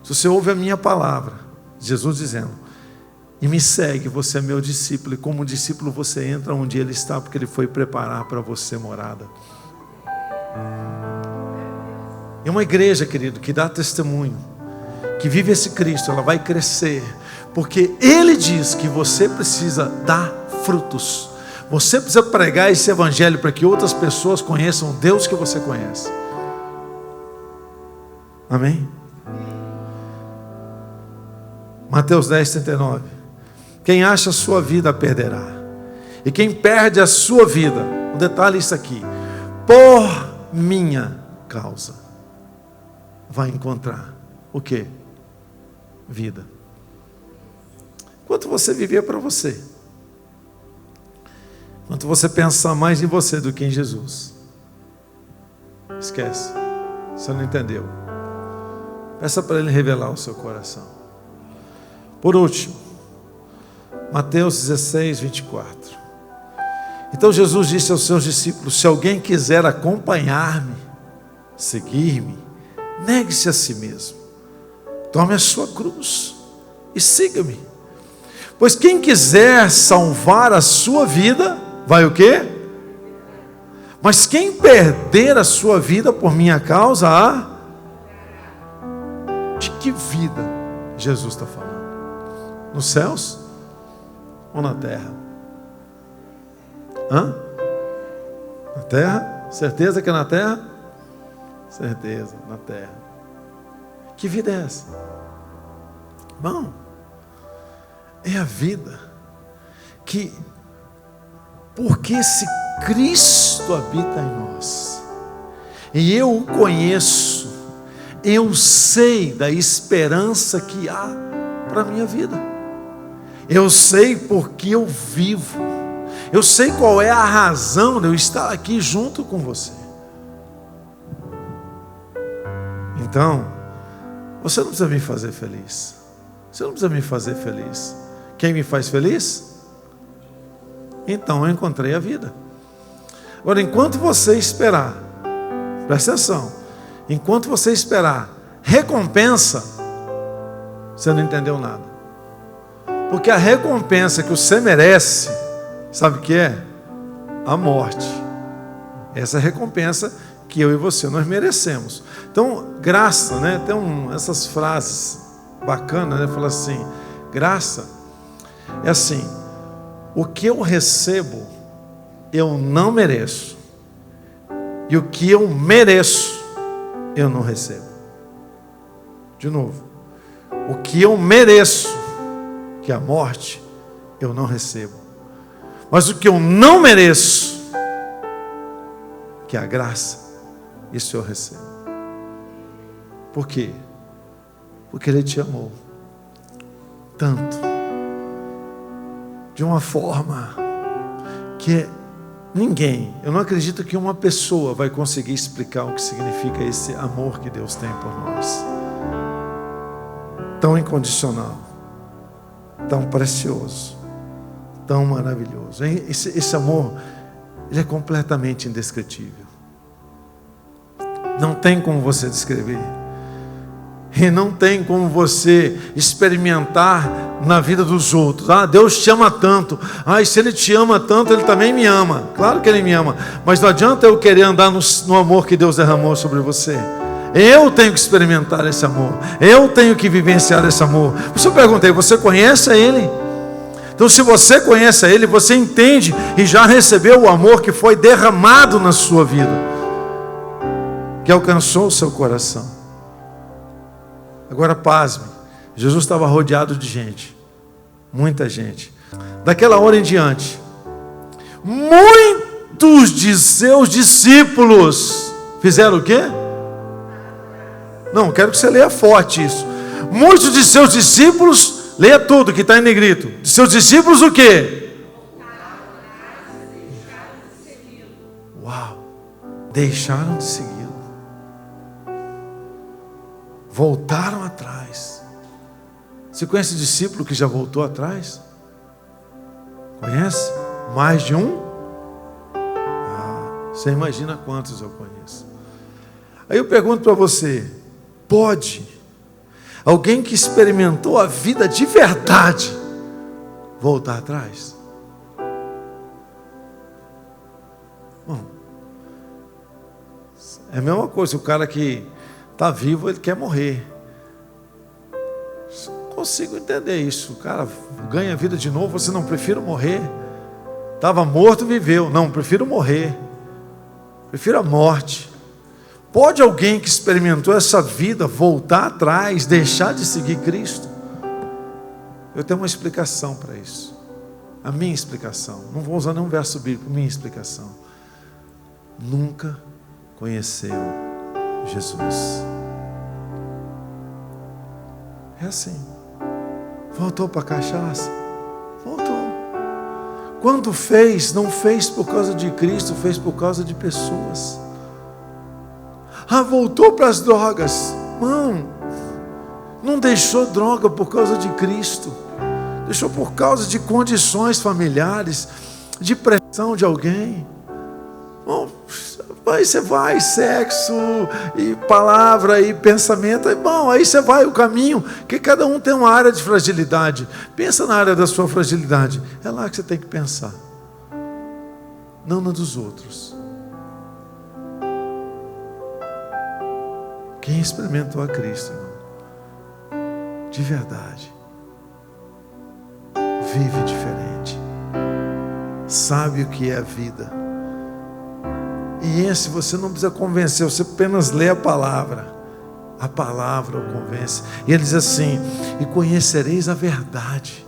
Se você ouve a minha palavra, Jesus dizendo, e me segue, você é meu discípulo, e como discípulo você entra onde ele está, porque ele foi preparar para você morada. É uma igreja, querido, que dá testemunho, que vive esse Cristo, ela vai crescer, porque ele diz que você precisa dar frutos. Você precisa pregar esse evangelho para que outras pessoas conheçam o Deus que você conhece. Amém? Mateus 10:39. Quem acha a sua vida perderá, e quem perde a sua vida, um detalhe é isso aqui, por minha causa, vai encontrar o quê? Vida. Enquanto você viver para você, enquanto você pensar mais em você do que em Jesus, esquece, você não entendeu. Peça para Ele revelar o seu coração. Por último, Mateus 16:24. Então Jesus disse aos seus discípulos, se alguém quiser acompanhar-me, seguir-me, negue-se a si mesmo, tome a sua cruz e siga-me. Pois quem quiser salvar a sua vida, vai o quê? Mas quem perder a sua vida por minha causa, de que vida Jesus está falando? Nos céus ou na terra? Na terra? Certeza que é na terra? Certeza, na terra. Que vida é essa? Irmão, é a vida porque se Cristo habita em nós, e eu o conheço, eu sei da esperança que há para a minha vida. Eu sei porque eu vivo. Eu sei qual é a razão de eu estar aqui junto com você. Então, você não precisa me fazer feliz. Você não precisa me fazer feliz. Quem me faz feliz? Então eu encontrei a vida. Agora, enquanto você esperar, presta atenção, enquanto você esperar recompensa, você não entendeu nada. Porque a recompensa que você merece, sabe o que é? A morte. Essa é a recompensa que eu e você nós merecemos. Então, graça, né? Tem essas frases bacanas, né? Fala assim, graça é assim: o que eu recebo, eu não mereço. E o que eu mereço, eu não recebo. De novo. O que eu mereço, que é a morte, eu não recebo. Mas o que eu não mereço, que é a graça, isso eu recebo. Por quê? Porque Ele te amou tanto, de uma forma que ninguém, eu não acredito que uma pessoa vai conseguir explicar o que significa esse amor que Deus tem por nós. Tão incondicional, tão precioso, tão maravilhoso. Esse amor, ele é completamente indescritível. Não tem como você descrever. E não tem como você experimentar na vida dos outros. Ah, Deus te ama tanto. Ah, e se Ele te ama tanto, Ele também me ama. Claro que Ele me ama. Mas não adianta eu querer andar no amor que Deus derramou sobre você. Eu tenho que experimentar esse amor. Eu tenho que vivenciar esse amor. Por isso eu perguntei, você conhece a Ele? Então, se você conhece a Ele, você entende e já recebeu o amor que foi derramado na sua vida, que alcançou o seu coração. Agora pasme, Jesus estava rodeado de gente, muita gente. Daquela hora em diante, muitos de seus discípulos fizeram o quê? Não, quero que você leia forte isso. Muitos de seus discípulos, leia tudo que está em negrito. De seus discípulos o quê? Uau, deixaram de segui-lo. Voltaram atrás. Você conhece discípulo que já voltou atrás? Conhece? Mais de um? Você imagina quantos eu conheço. Aí eu pergunto para você, pode alguém que experimentou a vida de verdade voltar atrás? Bom, é a mesma coisa, o cara que está vivo, ele quer morrer. Não consigo entender isso. O cara ganha vida de novo, você não prefere morrer? Estava morto, viveu. Não, prefiro morrer. Prefiro a morte. Pode alguém que experimentou essa vida voltar atrás, deixar de seguir Cristo? Eu tenho uma explicação para isso. A minha explicação. Não vou usar nenhum verso bíblico. Minha explicação. Nunca conheceu Jesus. É assim. Voltou para a cachaça? Voltou. Quando fez, não fez por causa de Cristo, fez por causa de pessoas. Ah, voltou para as drogas. Não deixou droga por causa de Cristo. Deixou por causa de condições familiares, de pressão de alguém. Aí você vai, sexo, e palavra, e pensamento. Bom, aí você vai o caminho, que cada um tem uma área de fragilidade. Pensa na área da sua fragilidade. É lá que você tem que pensar. Não na dos outros. Quem experimentou a Cristo, irmão, de verdade, vive diferente. Sabe o que é a vida. E esse você não precisa convencer, você apenas lê a palavra. A palavra o convence. E ele diz assim: e conhecereis a verdade.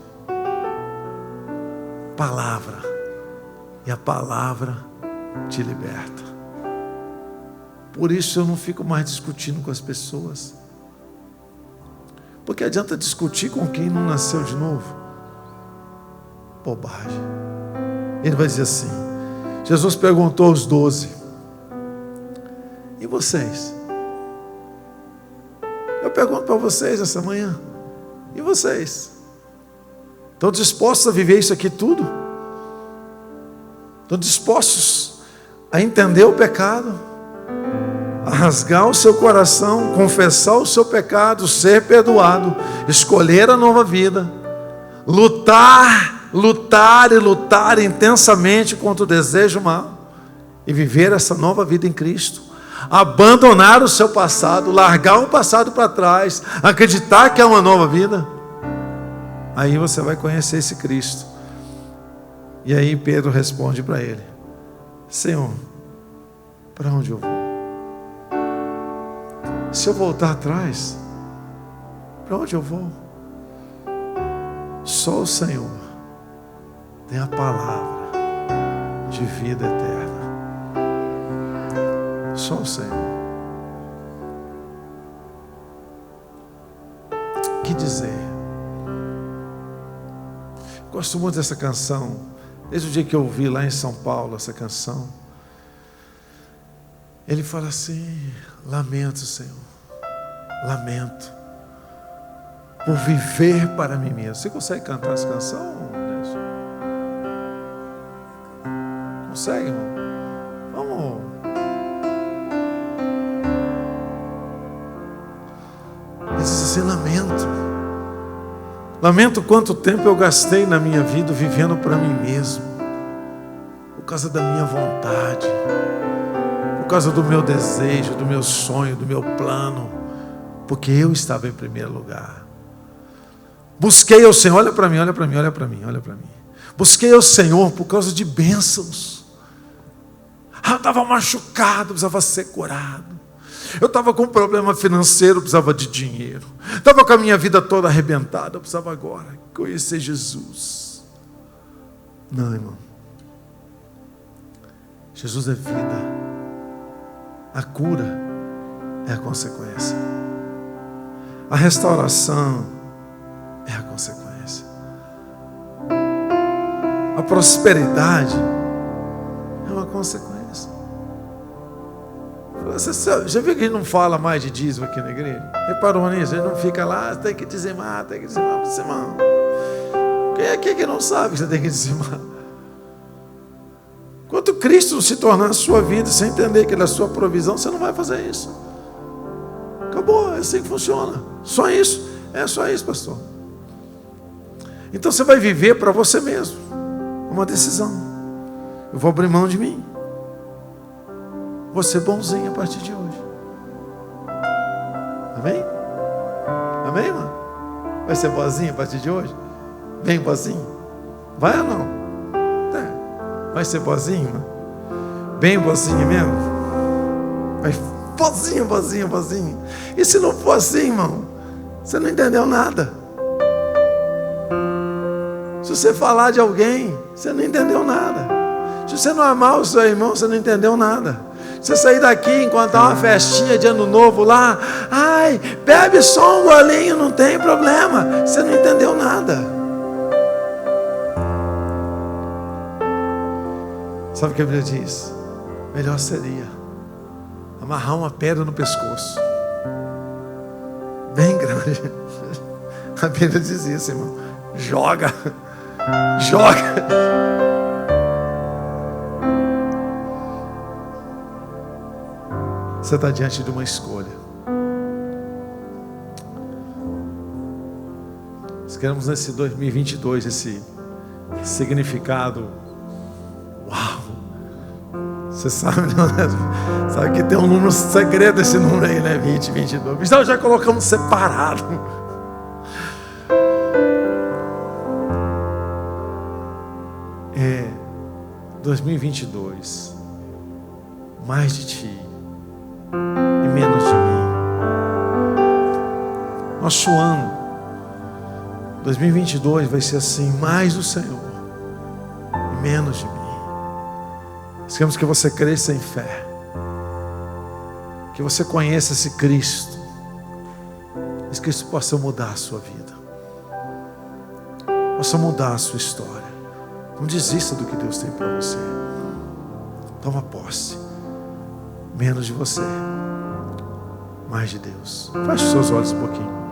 Palavra. E a palavra te liberta. Por isso eu não fico mais discutindo com as pessoas. Porque adianta discutir com quem não nasceu de novo? Bobagem. Ele vai dizer assim: Jesus perguntou aos 12: e vocês? Eu pergunto para vocês essa manhã: e vocês? Estão dispostos a viver isso aqui tudo? Estão dispostos a entender o pecado, a rasgar o seu coração, confessar o seu pecado, ser perdoado, escolher a nova vida, lutar intensamente contra o desejo mau e viver essa nova vida em Cristo? Abandonar o seu passado, largar o passado para trás, acreditar que é uma nova vida? Aí você vai conhecer esse Cristo. E aí Pedro responde para ele: Senhor, para onde eu vou? Se eu voltar atrás, para onde eu vou? Só o Senhor tem a palavra de vida eterna. Só o Senhor. Que dizer? Gosto muito dessa canção. Desde o dia que eu ouvi lá em São Paulo essa canção, ele fala assim: lamento, Senhor, lamento por viver para mim mesmo. Você consegue cantar essa canção, Nelson? Consegue, irmão? Vamos. Ele diz assim: lamento quanto tempo eu gastei na minha vida vivendo para mim mesmo, por causa da minha vontade, por causa do meu desejo, do meu sonho, do meu plano, porque eu estava em primeiro lugar. Busquei ao Senhor, olha para mim. Busquei ao Senhor por causa de bênçãos. Eu estava machucado, precisava ser curado. Eu estava com um problema financeiro, precisava de dinheiro. Estava com a minha vida toda arrebentada, eu precisava agora conhecer Jesus. Não, irmão. Jesus é vida. A cura é a consequência. A restauração é a consequência. A prosperidade é uma consequência. Você já viu que a gente não fala mais de dízimo aqui na igreja? Reparou nisso? A gente não fica lá, tem que dizimar. Irmão. Quem é aqui que não sabe que você tem que dizimar? Enquanto Cristo não se tornar a sua vida, sem entender que Ele é a sua provisão, você não vai fazer isso. Acabou, é assim que funciona. Só isso. É só isso, pastor. Então você vai viver para você mesmo. Uma decisão. Eu vou abrir mão de mim. Vou ser bonzinho a partir de hoje. Amém? Amém, mano? Vai ser boazinho a partir de hoje? Bem boazinho? Vai ou não? É. Vai ser boazinho, mano? Bem boazinho mesmo? Vai boazinho. E se não for assim, irmão? Você não entendeu nada. Se você falar de alguém, você não entendeu nada. Se você não amar o seu irmão, você não entendeu nada. Você sair daqui enquanto há uma festinha de ano novo lá, ai, bebe só um golinho, não tem problema. Você não entendeu nada. Sabe o que a Bíblia diz? Melhor seria amarrar uma pedra no pescoço, bem grande. A Bíblia diz isso, irmão. Joga. Você está diante de uma escolha. Nós queremos nesse 2022 esse significado. Uau! Você sabe, né? Sabe que tem um número segredo esse número aí, né? 2022. Então já colocamos separado. 2022. Mais de ti e menos de mim. Nosso ano 2022 vai ser assim: mais do Senhor e menos de mim. Nós queremos que você cresça em fé, que você conheça esse Cristo, que Cristo possa mudar a sua vida, possa mudar a sua história. Não desista do que Deus tem para você. Toma posse. Menos de você, mais de Deus. Feche os seus olhos um pouquinho.